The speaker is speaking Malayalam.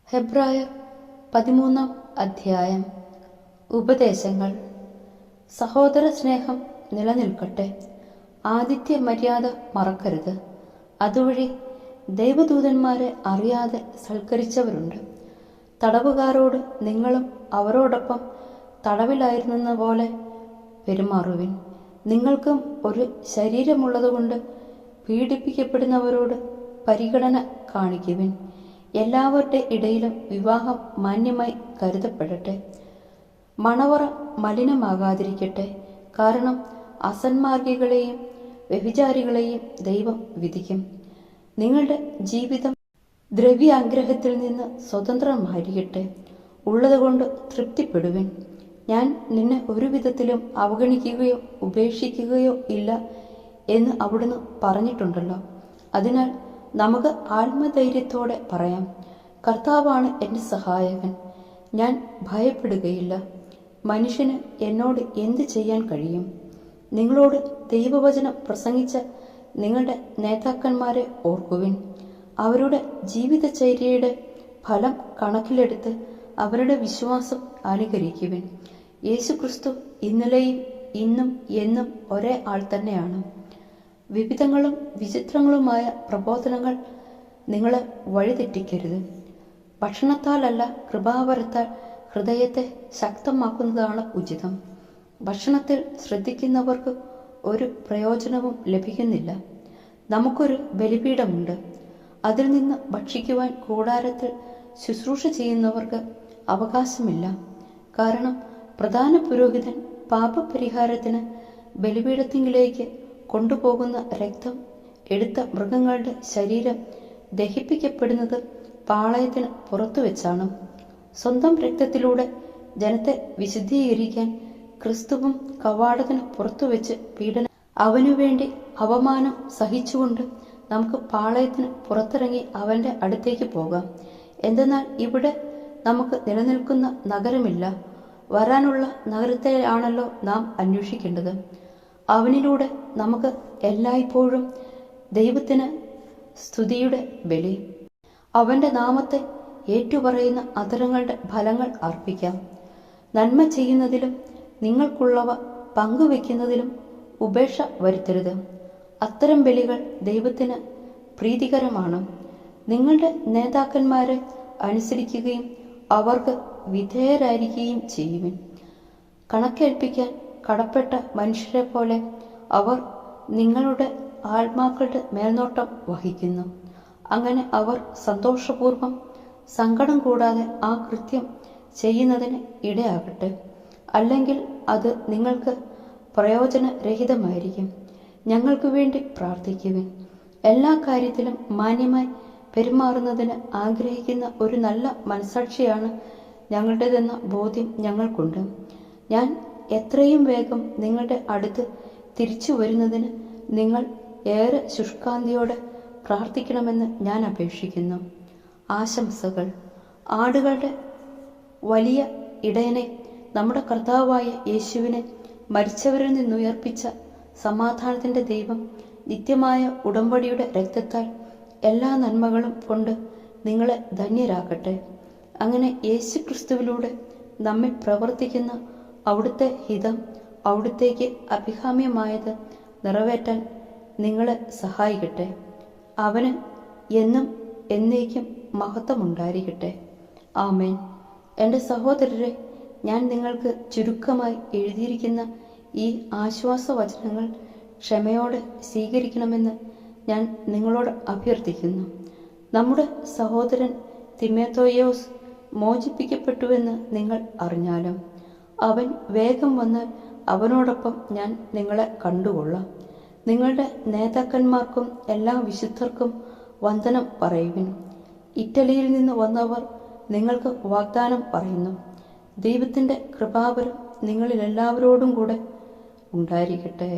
ഹെബ്രായർ 13-ാം അധ്യായം. ഉപദേശങ്ങൾ. സഹോദര സ്നേഹം നിലനിൽക്കട്ടെ. ആതിഥ്യ മര്യാദ മറക്കരുത്. അതുവഴി ദൈവദൂതന്മാരെ അറിയാതെ സൽക്കരിച്ചവരുണ്ട്. തടവുകാരോട് നിങ്ങളും അവരോടൊപ്പം തടവിലായിരുന്ന പോലെ പെരുമാറുവിൻ. നിങ്ങൾക്കും ഒരു ശരീരമുള്ളതുകൊണ്ട് പീഡിപ്പിക്കപ്പെടുന്നവരോട് പരിഗണന കാണിക്കുവിൻ. എല്ലാവരുടെ ഇടയിലും വിവാഹം മാന്യമായി കരുതപ്പെടട്ടെ. മണവറ മലിനമാകാതിരിക്കട്ടെ. കാരണം അസന്മാർഗികളെയും വ്യഭിചാരികളെയും ദൈവം വിധിക്കും. നിങ്ങളുടെ ജീവിതം ദ്രവ്യാഗ്രഹത്തിൽ നിന്ന് സ്വതന്ത്രമായിരിക്കട്ടെ. ഉള്ളതുകൊണ്ട് തൃപ്തിപ്പെടുവിൻ. ഞാൻ നിന്നെ ഒരു വിധത്തിലും അവഗണിക്കുകയോ ഉപേക്ഷിക്കുകയോ ഇല്ല എന്ന് അവിടുന്ന് പറഞ്ഞിട്ടുണ്ടല്ലോ. അതിനാൽ നമുക്ക് ആത്മധൈര്യത്തോടെ പറയാം, കർത്താവാണ് എൻ്റെ സഹായകൻ, ഞാൻ ഭയപ്പെടുകയില്ല. മനുഷ്യന് എന്നോട് എന്ത് ചെയ്യാൻ കഴിയും? നിങ്ങളോട് ദൈവവചനം പ്രസംഗിച്ച നിങ്ങളുടെ നേതാക്കന്മാരെ ഓർക്കുവിൻ. അവരുടെ ജീവിതചര്യയുടെ ഫലം കണക്കിലെടുത്ത് അവരുടെ വിശ്വാസം അനുകരിക്കുവിൻ. യേശുക്രിസ്തു ഇന്നലെയും ഇന്നും എന്നും ഒരേ ആൾ തന്നെയാണ്. വിവിധങ്ങളും വിചിത്രങ്ങളുമായ പ്രബോധനങ്ങൾ നിങ്ങളെ വഴിതെറ്റിക്കരുത്. ഭക്ഷണത്താലല്ല, കൃപാവരത്താൽ ഹൃദയത്തെ ശക്തമാക്കുന്നതാണ് ഉചിതം. ഭക്ഷണത്തിൽ ശ്രദ്ധിക്കുന്നവർക്ക് ഒരു പ്രയോജനവും ലഭിക്കുന്നില്ല. നമുക്കൊരു ബലിപീഠമുണ്ട്. അതിൽ നിന്ന് ഭക്ഷിക്കുവാൻ കൂടാരത്തിൽ ശുശ്രൂഷ ചെയ്യുന്നവർക്ക് അവകാശമില്ല. കാരണം പ്രധാന പുരോഹിതൻ പാപപരിഹാരത്തിന് ബലിപീഠത്തിങ്കിലേക്ക് കൊണ്ടുപോകുന്ന രക്തം എടുത്ത മൃഗങ്ങളുടെ ശരീരം ദഹിപ്പിക്കപ്പെടുന്നത് പാളയത്തിന് പുറത്തുവെച്ചാണ്. സ്വന്തം രക്തത്തിലൂടെ ജനത്തെ വിശുദ്ധീകരിക്കാൻ ക്രിസ്തുവും കവാടത്തിന് പുറത്തുവെച്ച് പീഡനം അവനുവേണ്ടി അപമാനം സഹിച്ചുകൊണ്ട് നമുക്ക് പാളയത്തിന് പുറത്തിറങ്ങി അവൻ്റെ അടുത്തേക്ക് പോകാം. എന്തെന്നാൽ ഇവിടെ നമുക്ക് നിലനിൽക്കുന്ന നഗരമില്ല, വരാനുള്ള നഗരത്തെയാണല്ലോ നാം അന്വേഷിക്കേണ്ടത്. അവനിലൂടെ നമുക്ക് എല്ലായ്പ്പോഴും ദൈവത്തിന് സ്തുതിയുടെ ബലി, അവൻ്റെ നാമത്തെ ഏറ്റുപറയുന്ന അധരങ്ങളുടെ ഫലങ്ങൾ അർപ്പിക്കാം. നന്മ ചെയ്യുന്നതിലും നിങ്ങൾക്കുള്ളവ പങ്കുവെക്കുന്നതിലും ഉപേക്ഷ വരുത്തരുത്. അത്തരം ബലികൾ ദൈവത്തിന് പ്രീതികരമാണ്. നിങ്ങളുടെ നേതാക്കന്മാരെ അനുസരിക്കുകയും അവർക്ക് വിധേയരായിരിക്കുകയും ചെയ്യുവിൻ. കണക്കേൽപ്പിക്കാൻ കടപ്പെട്ട മനുഷ്യരെ പോലെ അവർ നിങ്ങളുടെ ആത്മാക്കളുടെ മേൽനോട്ടം വഹിക്കുന്നു. അങ്ങനെ അവർ സന്തോഷപൂർവ്വം സങ്കടം കൂടാതെ ആ കൃത്യം ചെയ്യുന്നതിന് ഇടയാകട്ടെ. അല്ലെങ്കിൽ അത് നിങ്ങൾക്ക് പ്രയോജനരഹിതമായിരിക്കും. ഞങ്ങൾക്ക് വേണ്ടി പ്രാർത്ഥിക്കുവിൻ. എല്ലാ കാര്യത്തിലും മാന്യമായി പെരുമാറുന്നതിന് ആഗ്രഹിക്കുന്ന ഒരു നല്ല മനസാക്ഷിയാണ് ഞങ്ങളുടേതെന്ന ബോധ്യം ഞങ്ങൾക്കുണ്ട്. ഞാൻ എത്രയും വേഗം നിങ്ങളുടെ അടുത്ത് തിരിച്ചു വരുന്നതിന് നിങ്ങൾ ഏറെ ശുഷ്കാന്തിയോടെ പ്രാർത്ഥിക്കണമെന്ന് ഞാൻ അപേക്ഷിക്കുന്നു. ആശംസകൾ. ആടുകളുടെ വലിയ ഇടയനെ, നമ്മുടെ കർത്താവായ യേശുവിനെ മരിച്ചവരിൽ നിന്നുയർപ്പിച്ച സമാധാനത്തിൻ്റെ ദൈവം നിത്യമായ ഉടമ്പടിയുടെ രക്തത്താൽ എല്ലാ നന്മകളും കൊണ്ട് നിങ്ങളെ ധന്യരാക്കട്ടെ. അങ്ങനെ യേശു ക്രിസ്തുവിലൂടെ നമ്മിൽ പ്രവർത്തിക്കുന്ന അവിടുത്തെ ഹിതം, അവിടുത്തേക്ക് അഭികാമ്യമായത് നിറവേറ്റാൻ നിങ്ങളെ സഹായിക്കട്ടെ. അവന് എന്നും എന്നേക്കും മഹത്വമുണ്ടായിരിക്കട്ടെ. ആമേൻ. എൻ്റെ സഹോദരരെ, ഞാൻ നിങ്ങൾക്ക് ചുരുക്കമായി എഴുതിയിരിക്കുന്ന ഈ ആശ്വാസവചനങ്ങൾ ക്ഷമയോടെ സ്വീകരിക്കണമെന്ന് ഞാൻ നിങ്ങളോട് അഭ്യർത്ഥിക്കുന്നു. നമ്മുടെ സഹോദരൻ തിമോഥെയോസ് മോചിപ്പിക്കപ്പെട്ടുവെന്ന് നിങ്ങൾ അറിഞ്ഞാലും അവൻ വേഗം വന്നാൽ അവനോടൊപ്പം ഞാൻ നിങ്ങളെ കണ്ടുകൊള്ളാം. നിങ്ങളുടെ നേതാക്കന്മാർക്കും എല്ലാ വിശുദ്ധർക്കും വന്ദനം പറയുവിൻ. ഇറ്റലിയിൽ നിന്ന് വന്നവർ നിങ്ങൾക്ക് വാഗ്ദാനം പറയുന്നു. ദൈവത്തിൻ്റെ കൃപാവരം നിങ്ങളിലെല്ലാവരോടും കൂടെ ഉണ്ടായിരിക്കട്ടെ.